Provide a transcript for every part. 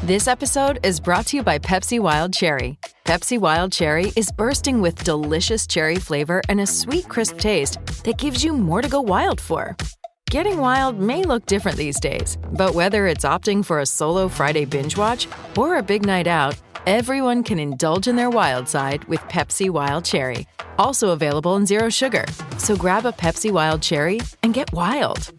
This episode is brought to you by Pepsi Wild Cherry. Pepsi Wild Cherry is bursting with delicious cherry flavor and a sweet, crisp taste that gives you more to go wild for. Getting wild may look different these days, but whether it's opting for a solo Friday binge watch or a big night out, everyone can indulge in their wild side with Pepsi Wild Cherry. Also available in Zero Sugar. So grab a Pepsi Wild Cherry and get wild.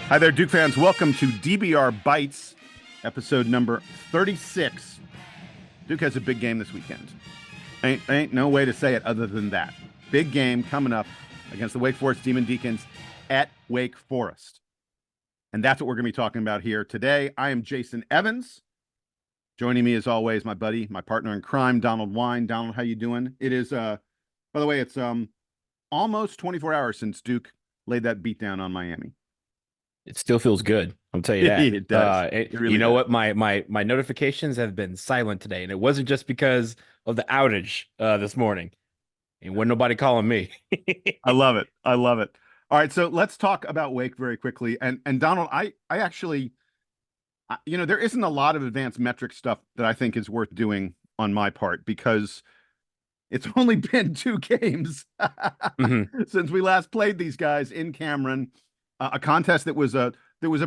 Hi there, Duke fans. Welcome to DBR Bites, episode number 36. Duke has a big game this weekend. Ain't no way to say it other than that. Big game coming up against the Wake Forest Demon Deacons at Wake Forest. And that's what we're going to be talking about here today. I am Jason Evans. Joining me as always, my buddy, my partner in crime, Donald Wine. Donald, how you doing? It is, by the way, it's almost 24 hours since Duke laid that beat down on Miami. It still feels good. I'll tell you that. It does. It really you know does. what? My notifications have been silent today, and it wasn't just because of the outage this morning. And wasn't nobody calling me. I love it. I love it. All right, so let's talk about Wake very quickly. And Donald, I actually, there isn't a lot of advanced metric stuff that I think is worth doing on my part because it's only been 2 games since we last played these guys in Cameron. A contest that was a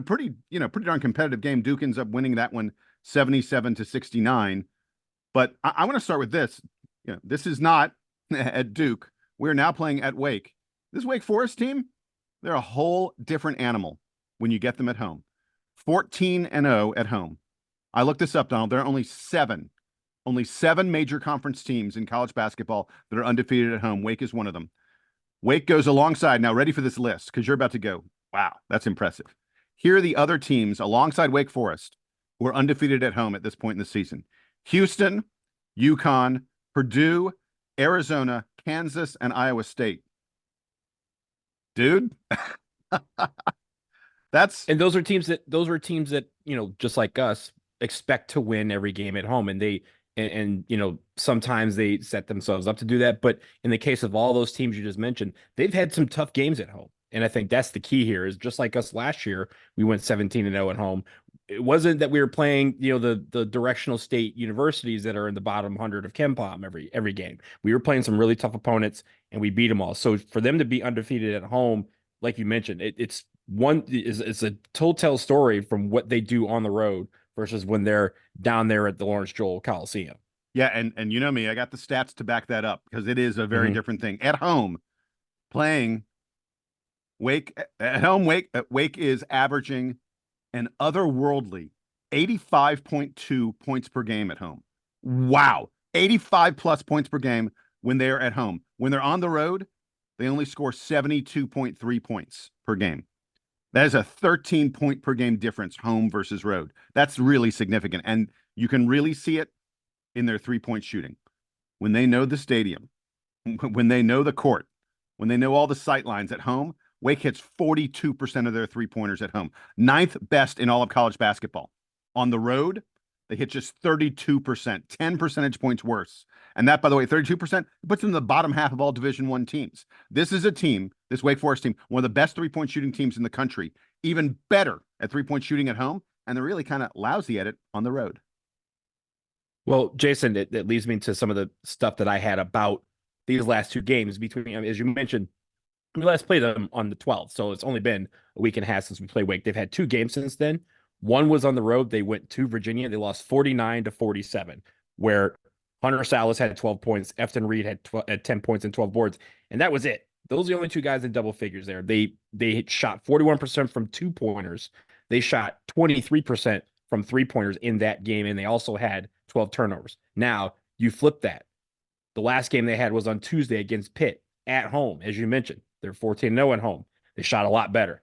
pretty darn competitive game. Duke ends up winning that one 77-69. But I want to start with this. This is not at Duke. We're now playing at Wake. This Wake Forest team, they're a whole different animal when you get them at home. 14-0 at home. I looked this up, Donald. There are only seven major conference teams in college basketball that are undefeated at home. Wake is one of them. Wake goes alongside, now ready for this list because you're about to go, wow, that's impressive. Here are the other teams alongside Wake Forest who are undefeated at home at this point in the season. Houston, UConn, Purdue, Arizona, Kansas, and Iowa State. Dude, and those are teams that, just like us, expect to win every game at home. And sometimes they set themselves up to do that. But in the case of all those teams you just mentioned, they've had some tough games at home. And I think that's the key here is just like us last year, we went 17-0 at home. It wasn't that we were playing, the directional state universities that are in the bottom 100 of KenPom every game. We were playing some really tough opponents and we beat them all. So for them to be undefeated at home, like you mentioned, it's a telltale story from what they do on the road versus when they're down there at the Lawrence Joel Coliseum. Yeah, and you know me, I got the stats to back that up because it is a very different thing. At home, playing Wake at home, Wake is averaging an otherworldly 85.2 points per game at home. Wow, 85 plus points per game when they're at home. When they're on the road, they only score 72.3 points per game. That is a 13 point per game difference, home versus road. That's really significant. And you can really see it in their 3-point shooting. When they know the stadium, when they know the court, when they know all the sight lines at home, Wake hits 42% of their 3-pointers at home. 9th best in all of college basketball. On the road, they hit just 32%, 10 percentage points worse. And that, by the way, 32% puts them in the bottom half of all Division I teams. This is a team, this Wake Forest team, one of the best 3-point shooting teams in the country, even better at 3-point shooting at home, and they're really kind of lousy at it on the road. Well, Jason, that leads me to some of the stuff that I had about these last 2 games between, as you mentioned, we last played them on the 12th, so it's only been a week and a half since we played Wake. They've had 2 games since then. One was on the road. They went to Virginia. They lost 49-47, where Hunter Salas had 12 points. Efton Reed had 10 points and 12 boards, and that was it. Those are the only 2 guys in double figures there. They shot 41% from 2-pointers. They shot 23% from 3-pointers in that game, and they also had 12 turnovers. Now, you flip that. The last game they had was on Tuesday against Pitt at home, as you mentioned. They're 14-0 at home. They shot a lot better.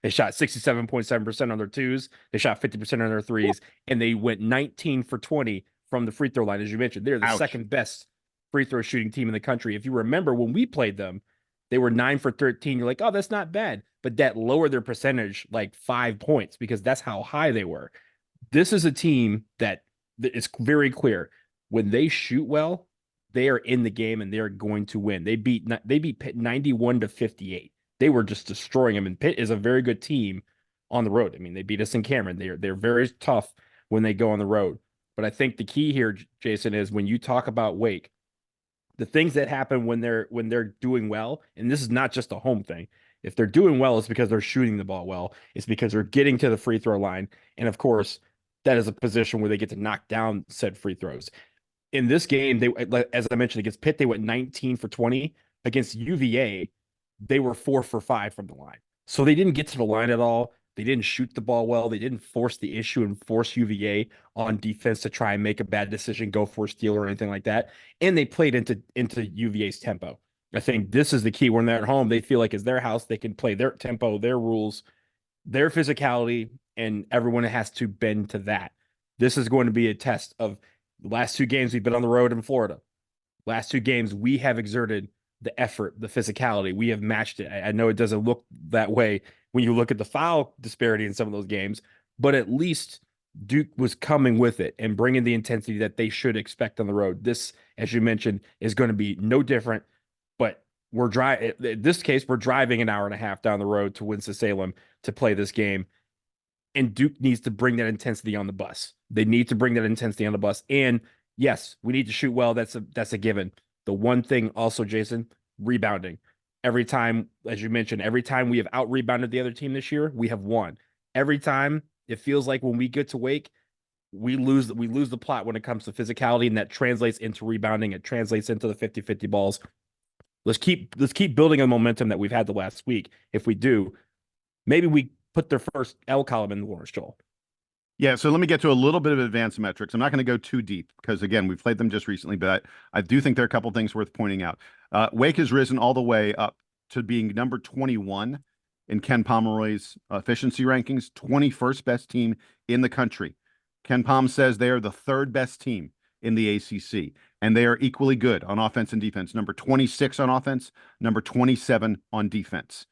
They shot 67.7% on their 2s. They shot 50% on their 3s, and they went 19 for 20 from the free throw line, as you mentioned. They're the second best free throw shooting team in the country. If you remember when we played them, they were 9 for 13. You're like, oh, that's not bad. But that lowered their percentage like 5 points because that's how high they were. This is a team that it's very clear when they shoot well, they are in the game and they are going to win. They beat Pitt 91-58. They were just destroying them, and Pitt is a very good team on the road. I mean, they beat us in Cameron. They're very tough when they go on the road. But I think the key here, Jason, is when you talk about Wake, the things that happen when they're doing well, and this is not just a home thing. If they're doing well, it's because they're shooting the ball well. It's because they're getting to the free throw line, and of course, that is a position where they get to knock down said free throws. In this game, they, as I mentioned, against Pitt, they went 19 for 20. Against UVA, they were 4 for 5 from the line. So they didn't get to the line at all. They didn't shoot the ball well. They didn't force the issue and force UVA on defense to try and make a bad decision, go for a steal or anything like that. And they played into UVA's tempo. I think this is the key. When they're at home, they feel like it's their house. They can play their tempo, their rules, their physicality, and everyone has to bend to that. This is going to be a test of the last 2 games we've been on the road in Florida. Last 2 games, we have exerted the effort, the physicality. We have matched it. I know it doesn't look that way when you look at the foul disparity in some of those games, but at least Duke was coming with it and bringing the intensity that they should expect on the road. This, as you mentioned, is going to be no different, but we're driving. In this case, we're driving an hour and a half down the road to Winston-Salem to play this game. And Duke needs to bring that intensity on the bus. They need to bring that intensity on the bus. And yes, we need to shoot well. That's a given. The one thing also, Jason, rebounding. Every time, as you mentioned, every time we have out-rebounded the other team this year, we have won. Every time it feels like when we get to Wake, we lose the plot when it comes to physicality, and that translates into rebounding. It translates into the 50-50 balls. Let's keep building on momentum that we've had the last week. If we do, maybe we put their first L column in the Lawrence Joel. Yeah, so let me get to a little bit of advanced metrics. I'm not going to go too deep because, again, we've played them just recently, but I do think there are a couple things worth pointing out. Wake has risen all the way up to being number 21 in Ken Pomeroy's efficiency rankings, 21st best team in the country. Ken Pom says they are the 3rd best team in the ACC, and they are equally good on offense and defense. Number 26 on offense, number 27 on defense.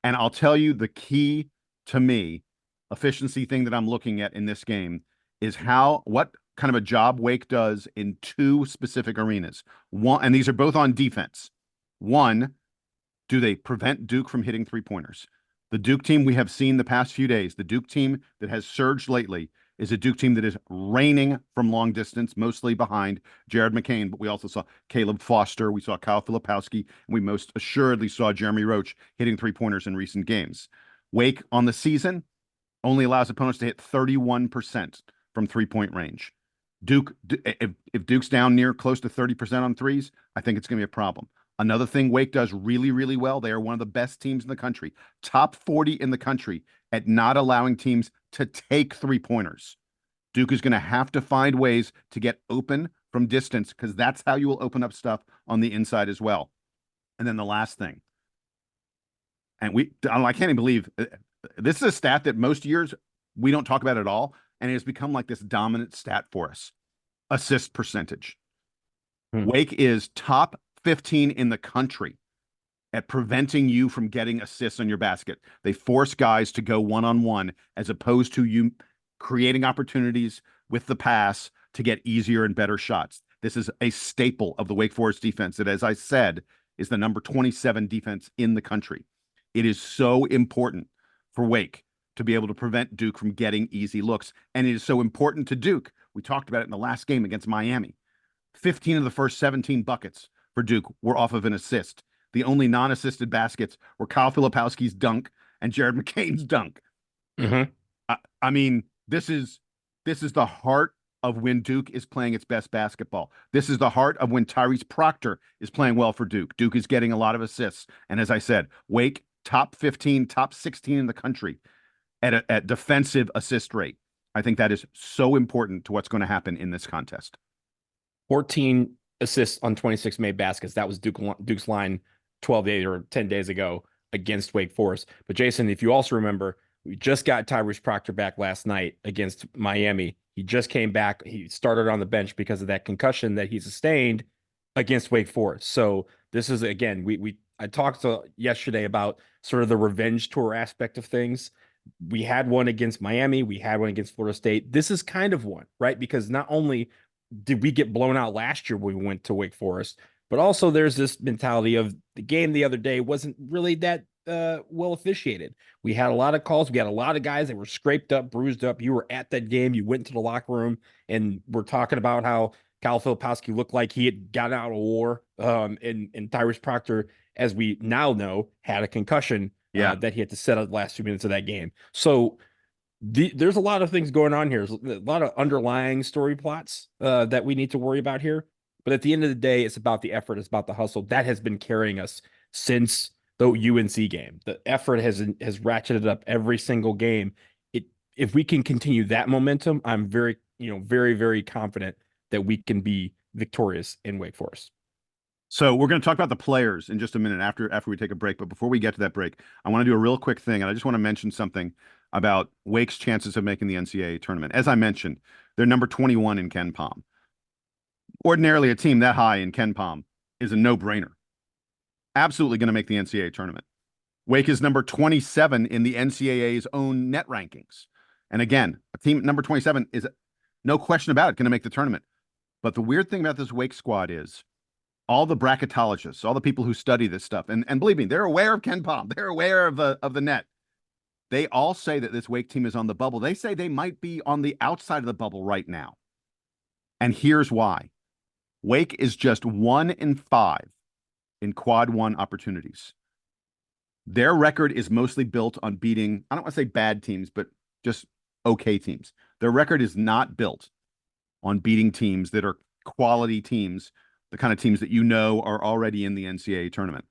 And I'll tell you the key to me efficiency thing that I'm looking at in this game is what kind of a job Wake does in 2 specific arenas. One, and these are both on defense. One, do they prevent Duke from hitting 3-pointers? The Duke team we have seen the past few days, the Duke team that has surged lately, is a Duke team that is raining from long distance, mostly behind Jared McCain, but we also saw Caleb Foster, we saw Kyle Filipowski, and we most assuredly saw Jeremy Roach hitting 3-pointers in recent games. Wake on the season only allows opponents to hit 31% from 3-point range. Duke, if Duke's down near close to 30% on threes, I think it's going to be a problem. Another thing Wake does really, really well, they are one of the best teams in the country, top 40 in the country at not allowing teams to take 3-pointers. Duke is going to have to find ways to get open from distance because that's how you will open up stuff on the inside as well. And then the last thing, and I can't even believe this is a stat that most years we don't talk about at all, and it has become like this dominant stat for us. Assist percentage. Wake is top 15 in the country at preventing you from getting assists on your basket. They force guys to go one-on-one as opposed to you creating opportunities with the pass to get easier and better shots. This is a staple of the Wake Forest defense that, as I said, is the number 27 defense in the country. It is so important for Wake to be able to prevent Duke from getting easy looks. And it is so important to Duke. We talked about it in the last game against Miami. 15 of the first 17 buckets for Duke were off of an assist. The only non-assisted baskets were Kyle Filipowski's dunk and Jared McCain's dunk. Mm-hmm. I mean, this is the heart of when Duke is playing its best basketball. This is the heart of when Tyrese Proctor is playing well for Duke. Duke is getting a lot of assists. And as I said, Wake, top 15, top 16 in the country at defensive assist rate. I think that is so important to what's going to happen in this contest. 14 assists on 26 made baskets. That was Duke's line 12 days or 10 days ago against Wake Forest. But Jason, if you also remember, we just got Tyrese Proctor back last night against Miami. He just came back. He started on the bench because of that concussion that he sustained against Wake Forest. So this is, again, I talked yesterday about sort of the revenge tour aspect of things. we had one against Miami. We had one against Florida State. This is kind of one, right? Because not only did we get blown out last year when we went to Wake Forest, but also there's this mentality of the game the other day wasn't really that well officiated. We had a lot of calls. We had a lot of guys that were scraped up, bruised up. You were at that game. You went to the locker room and we're talking about how Kyle Filipowski looked like he had gotten out of war. And Tyrese Proctor, as we now know, had a concussion that he had to set out the last 2 minutes of that game. So there's a lot of things going on here. There's a lot of underlying story plots that we need to worry about here. But at the end of the day, it's about the effort. It's about the hustle. That has been carrying us since the UNC game. The effort has ratcheted up every single game. If we can continue that momentum, I'm very, very confident that we can be victorious in Wake Forest. So we're going to talk about the players in just a minute after we take a break. But before we get to that break, I want to do a real quick thing. And I just want to mention something about Wake's chances of making the NCAA tournament. As I mentioned, they're number 21 in Ken Pom. Ordinarily, a team that high in Ken Pom is a no-brainer. Absolutely going to make the NCAA tournament. Wake is number 27 in the NCAA's own net rankings. And again, a team number 27 is no question about it going to make the tournament. But the weird thing about this Wake squad is all the bracketologists, all the people who study this stuff, and believe me, they're aware of Ken Pom. They're aware of the net. They all say that this Wake team is on the bubble. They say they might be on the outside of the bubble right now. And here's why. Wake is just 1 in 5 in quad one opportunities. Their record is mostly built on beating, I don't want to say bad teams, but just okay teams. Their record is not built on beating teams that are quality teams, the kind of teams that are already in the NCAA tournament.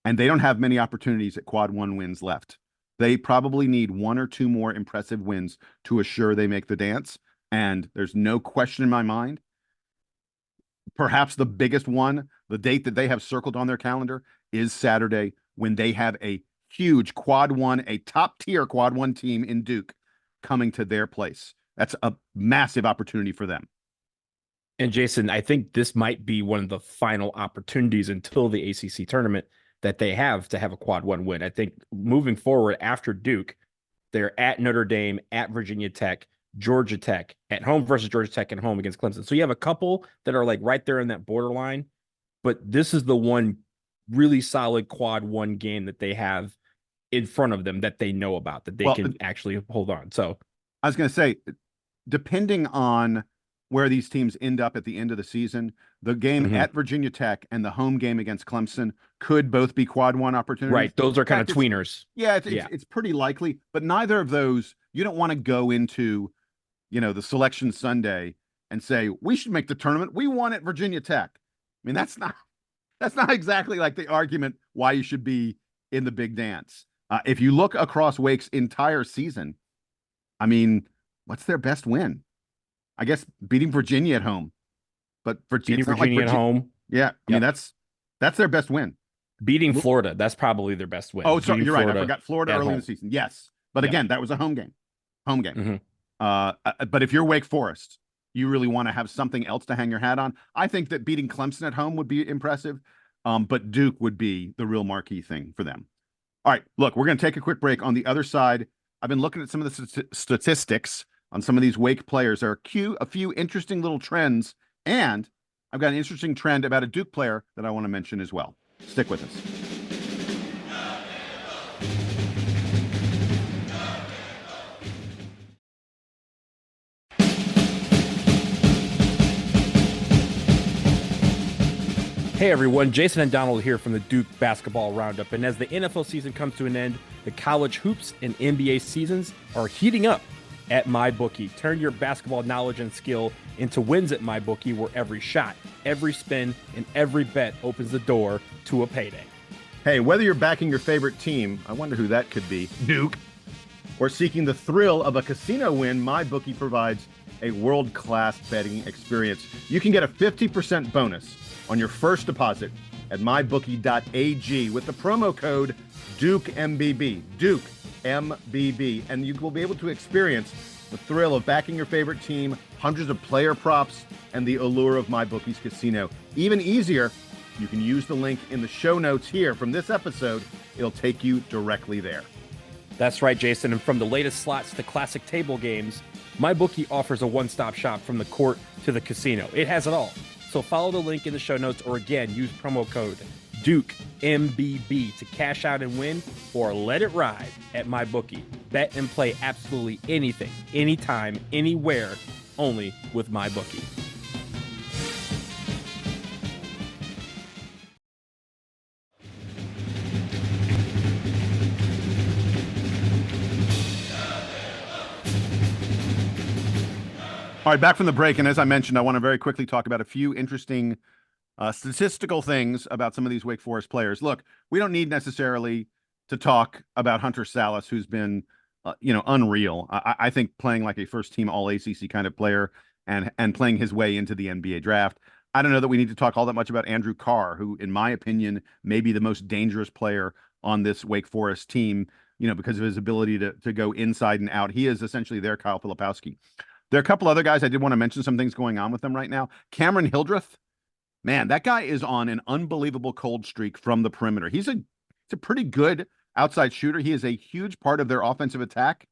And they don't have many opportunities at quad one wins left. They probably need 1 or 2 more impressive wins to assure they make the dance. And there's no question in my mind, perhaps the biggest one, the date that they have circled on their calendar is Saturday, when they have a huge quad one, a top tier quad one team in Duke coming to their place. That's a massive opportunity for them. And Jason, I think this might be one of the final opportunities until the ACC tournament that they have to have a quad one win. I think moving forward after Duke, they're at Notre Dame, at Virginia Tech, Georgia Tech, at home versus Georgia Tech, and home against Clemson. So you have a couple that are like right there in that borderline, but this is the one really solid quad one game that they have in front of them that they know about, that they can actually hold on. So I was going to say, depending on where these teams end up at the end of the season, the game at Virginia Tech and the home game against Clemson could both be quad one opportunities. Right. Those are kind of tweeners. It's pretty likely, but neither of those, you don't want to go into, the selection Sunday and say, we should make the tournament. We won at Virginia Tech. I mean, that's not exactly like the argument why you should be in the big dance. If you look across Wake's entire season, I mean, what's their best win? I guess beating Virginia at home, but Virginia at home. Yeah. I mean, that's their best win. Beating Florida. That's probably their best win. Oh, sorry, you're right. I forgot Florida early in the season. Yes. But again, that was a home game. But if you're Wake Forest, you really want to have something else to hang your hat on. I think that beating Clemson at home would be impressive. But Duke would be the real marquee thing for them. All right, look, we're going to take a quick break. On the other side, I've been looking at some of the statistics on some of these Wake players. There are a few interesting little trends, and I've got an interesting trend about a Duke player that I want to mention as well. Stick with us. Hey everyone, Jason and Donald here from the Duke Basketball Roundup. And as the NFL season comes to an end, the college hoops and NBA seasons are heating up at MyBookie. Turn your basketball knowledge and skill into wins at MyBookie, where every shot, every spin, and every bet opens the door to a payday. Hey, whether you're backing your favorite team, I wonder who that could be, Duke, or seeking the thrill of a casino win, MyBookie provides a world-class betting experience. You can get a 50% bonus on your first deposit at mybookie.ag with the promo code DukeMBB, Duke MBB, and you will be able to experience the thrill of backing your favorite team, hundreds of player props, and the allure of MyBookie's casino. Even easier, you can use the link in the show notes here from this episode. It'll take you directly there. That's right, Jason. And from the latest slots to classic table games, MyBookie offers a one-stop shop from the court to the casino. It has it all. So follow the link in the show notes, or again, use promo code DukeMBB to cash out and win, or let it ride at MyBookie. Bet and play absolutely anything, anytime, anywhere, only with MyBookie. All right, back from the break. And as I mentioned, I want to very quickly talk about a few interesting statistical things about some of these Wake Forest players. Look, we don't need necessarily to talk about Hunter Salas, who's been, unreal. I think playing like a first-team All-ACC kind of player and playing his way into the NBA draft. I don't know that we need to talk all that much about Andrew Carr, who, in my opinion, may be the most dangerous player on this Wake Forest team, because of his ability to go inside and out. He is essentially their Kyle Filipowski. There are a couple other guys I did want to mention some things going on with them right now. Cameron Hildreth, man, that guy is on an unbelievable cold streak from the perimeter. He's a pretty good outside shooter. He is a huge part of their offensive attack.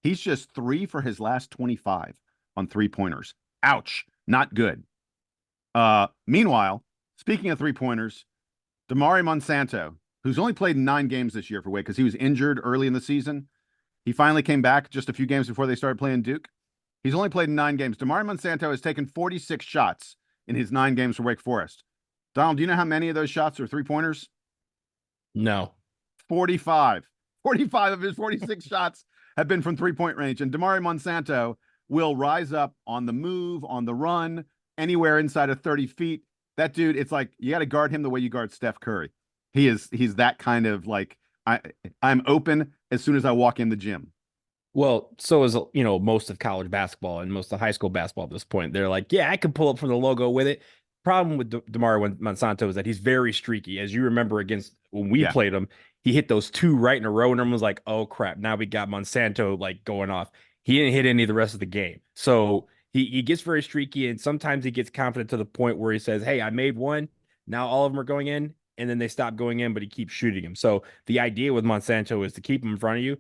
He's just 3 for his last 25 on three-pointers. Ouch, not good. Meanwhile, speaking of three-pointers, Damari Monsanto, who's only played 9 games this year for Wake because he was injured early in the season. He finally came back just a few games before they started playing Duke. He's only played in 9 games. Damari Monsanto has taken 46 shots in his 9 games for Wake Forest. Donald, do you know how many of those shots are three-pointers? No. 45. 45 of his 46 shots have been from three-point range. And Damari Monsanto will rise up on the move, on the run, anywhere inside of 30 feet. That dude, it's like you got to guard him the way you guard Steph Curry. He's that kind of like, I'm open as soon as I walk in the gym. Well, so is, most of college basketball and most of high school basketball at this point. They're like, yeah, I can pull up from the logo with it. Problem with Damari Monsanto is that he's very streaky. As you remember when we played him, he hit those 2 right in a row, and everyone was like, oh, crap, now we got Monsanto like going off. He didn't hit any of the rest of the game. So he gets very streaky, and sometimes he gets confident to the point where he says, hey, I made one. Now all of them are going in, and then they stop going in, but he keeps shooting them. So the idea with Monsanto is to keep him in front of you.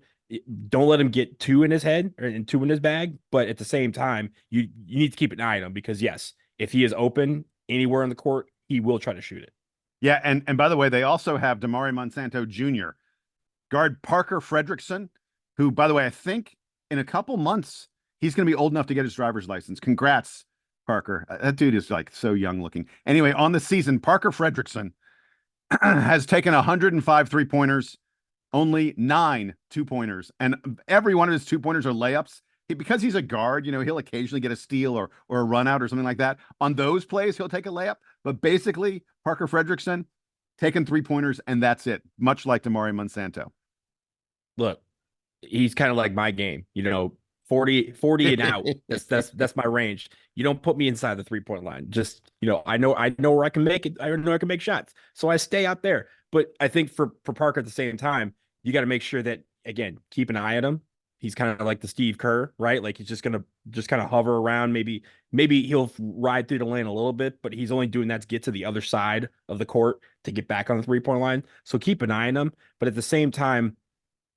Don't let him get 2 in his head and 2 in his bag, but at the same time, you need to keep an eye on him because, yes, if he is open anywhere on the court, he will try to shoot it. Yeah, and by the way, they also have Damari Monsanto Jr., guard Parker Fredrickson, who, by the way, I think in a couple months, he's going to be old enough to get his driver's license. Congrats, Parker. That dude is like so young looking. Anyway, on the season, Parker Fredrickson has taken 105 three-pointers, only 9 two-pointers, and every one of his two-pointers are layups. Because he's a guard, he'll occasionally get a steal or a run out or something like that. On those plays, he'll take a layup. But basically, Parker Fredrickson taking three-pointers, and that's it, much like Damari Monsanto. Look, he's kind of like my game, 40 and out. That's my range. You don't put me inside the 3-point line. Just, I know where I can make it. I know I can make shots. So I stay out there. But I think for Parker at the same time, you got to make sure that, again, keep an eye on him. He's kind of like the Steve Kerr, right? Like he's just going to kind of hover around. Maybe he'll ride through the lane a little bit, but he's only doing that to get to the other side of the court to get back on the 3-point line. So keep an eye on him. But at the same time,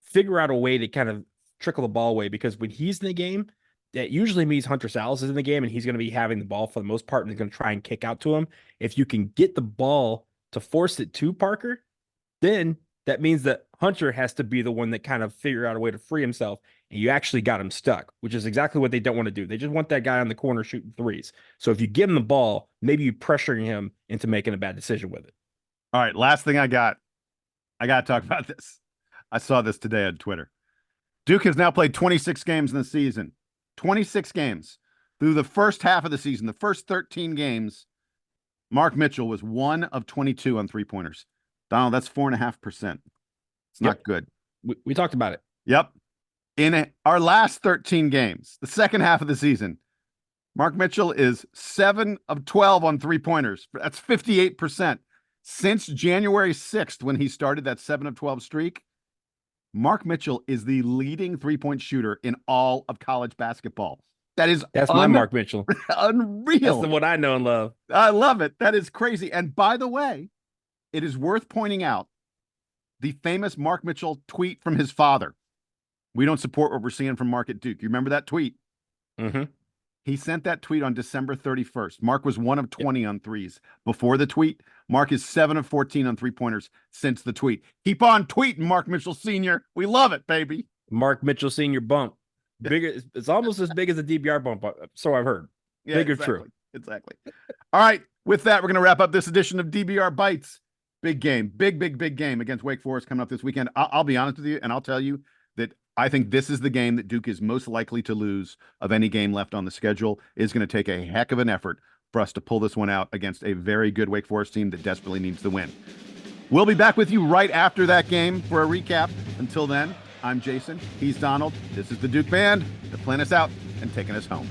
figure out a way to kind of trickle the ball away, because when he's in the game, that usually means Hunter Salas is in the game and he's going to be having the ball for the most part and he's going to try and kick out to him. If you can get the ball to force it to Parker, then that means that Hunter has to be the one that kind of figure out a way to free himself, and you actually got him stuck, which is exactly what they don't want to do. They just want that guy on the corner shooting threes. So if you give him the ball, maybe you pressure him into making a bad decision with it. All right, last thing I got to talk about this. I saw this today on Twitter. Duke has now played 26 games in the season. 26 games. Through the first half of the season, the first 13 games, Mark Mitchell was 1 of 22 on three-pointers. Donald, that's 4.5%. It's not good. We talked about it. Yep. In our last 13 games, the second half of the season, Mark Mitchell is 7 of 12 on three-pointers. That's 58%. Since January 6th, when he started that 7 of 12 streak, Mark Mitchell is the leading three-point shooter in all of college basketball. That's my Mark Mitchell. Unreal. That's the one I know and love. I love it. That is crazy. And by the way, it is worth pointing out the famous Mark Mitchell tweet from his father. We don't support what we're seeing from Mark at Duke. You remember that tweet? Mm-hmm. He sent that tweet on December 31st. Mark was 1 of 20 on threes before the tweet. Mark is 7 of 14 on three-pointers since the tweet. Keep on tweeting, Mark Mitchell Sr. We love it, baby. Mark Mitchell Sr. bump. Bigger. It's almost as big as a DBR bump, so I've heard. Yeah, Bigger, exactly. true. Exactly. All right. With that, we're going to wrap up this edition of DBR Bites. Big game. Big game against Wake Forest coming up this weekend. I'll be honest with you, and I'll tell you that I think this is the game that Duke is most likely to lose of any game left on the schedule. It's going to take a heck of an effort for us to pull this one out against a very good Wake Forest team that desperately needs the win. We'll be back with you right after that game for a recap. Until then, I'm Jason. He's Donald. This is the Duke Band. They're playing us out and taking us home.